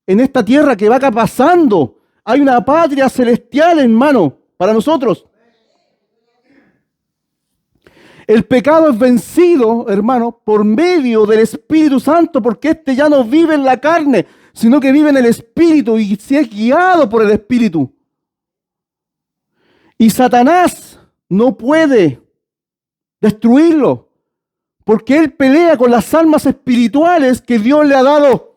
en esta tierra que va acá pasando. Hay una patria celestial, hermano, para nosotros. El pecado es vencido, hermano, por medio del Espíritu Santo, porque este ya no vive en la carne, sino que vive en el Espíritu y se es guiado por el Espíritu. Y Satanás no puede destruirlo, porque él pelea con las almas espirituales que Dios le ha dado.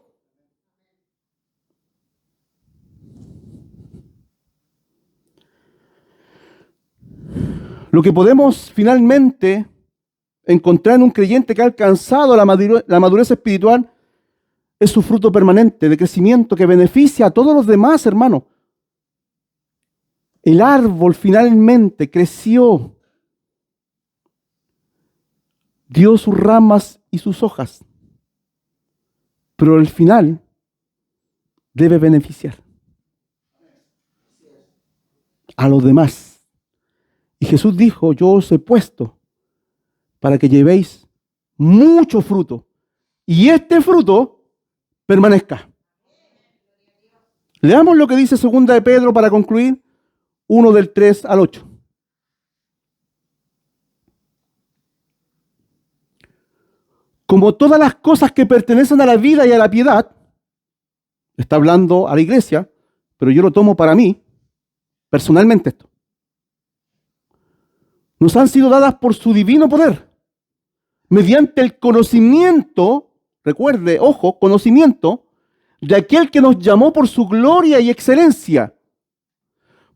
Lo que podemos finalmente encontrar en un creyente que ha alcanzado la madurez espiritual es su fruto permanente de crecimiento que beneficia a todos los demás, hermano. El árbol finalmente creció, dio sus ramas y sus hojas, pero al final debe beneficiar. a los demás. Y Jesús dijo, yo os he puesto para que llevéis mucho fruto y este fruto permanezca. Leamos lo que dice 2 de Pedro para concluir, 1 del 3 al 8. Como todas las cosas que pertenecen a la vida y a la piedad, está hablando a la iglesia, pero yo lo tomo para mí, personalmente esto, nos han sido dadas por su divino poder, mediante el conocimiento, recuerde, ojo, conocimiento, de aquel que nos llamó por su gloria y excelencia,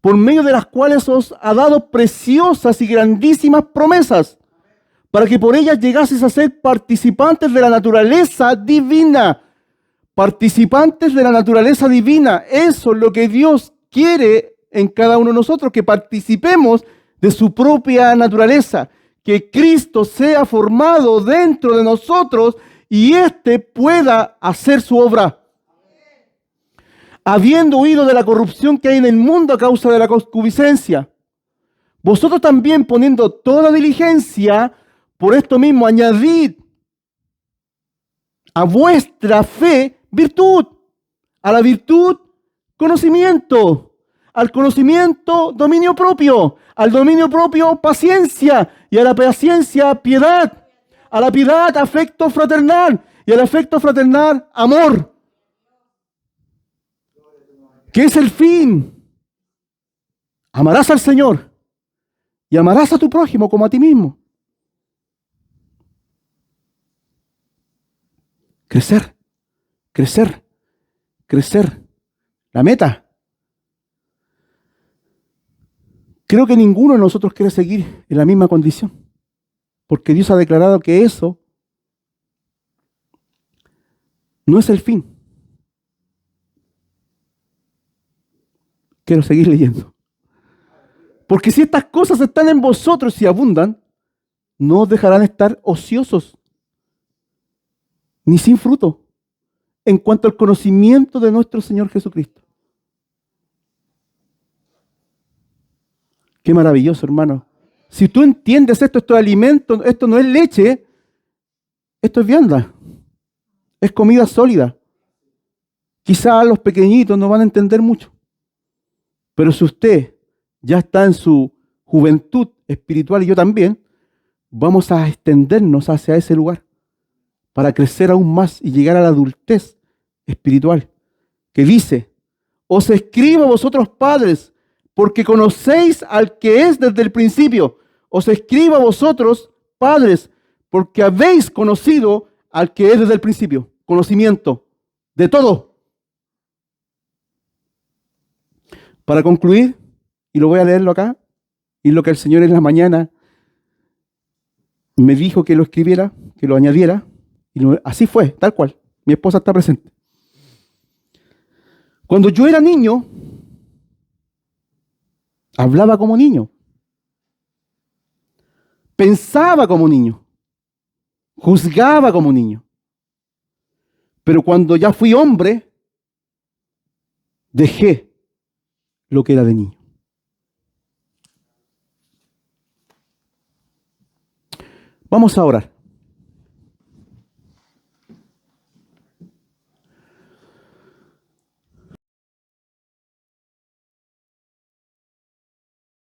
por medio de las cuales os ha dado preciosas y grandísimas promesas, para que por ellas llegases a ser participantes de la naturaleza divina. Participantes de la naturaleza divina. Eso es lo que Dios quiere en cada uno de nosotros, que participemos de su propia naturaleza, que Cristo sea formado dentro de nosotros y éste pueda hacer su obra. Habiendo huido de la corrupción que hay en el mundo a causa de la concupiscencia, vosotros también poniendo toda diligencia, por esto mismo añadid a vuestra fe virtud, a la virtud conocimiento, al conocimiento dominio propio, al dominio propio paciencia y a la paciencia piedad, a la piedad afecto fraternal y al afecto fraternal amor. ¿Qué es el fin? Amarás al Señor y amarás a tu prójimo como a ti mismo. Crecer, crecer, crecer. La meta. Creo que ninguno de nosotros quiere seguir en la misma condición, porque Dios ha declarado que eso no es el fin. Quiero seguir leyendo. Porque si estas cosas están en vosotros y abundan, no os dejarán estar ociosos, ni sin fruto, en cuanto al conocimiento de nuestro Señor Jesucristo. Qué maravilloso, hermano. Si tú entiendes esto es alimento, esto no es leche, esto es vianda, es comida sólida. Quizás los pequeñitos no van a entender mucho, pero si usted ya está en su juventud espiritual y yo también, vamos a extendernos hacia ese lugar para crecer aún más y llegar a la adultez espiritual, que dice, os escribo a vosotros padres, porque conocéis al que es desde el principio. Os escribo a vosotros padres, porque habéis conocido al que es desde el principio. Conocimiento de todo. Para concluir, y lo voy a leerlo acá, y lo que el Señor en la mañana me dijo que lo escribiera, que lo añadiera, y así fue, tal cual. Mi esposa está presente. Cuando yo era niño, hablaba como niño, pensaba como niño, juzgaba como niño. Pero cuando ya fui hombre, dejé lo que era de niño. Vamos a orar.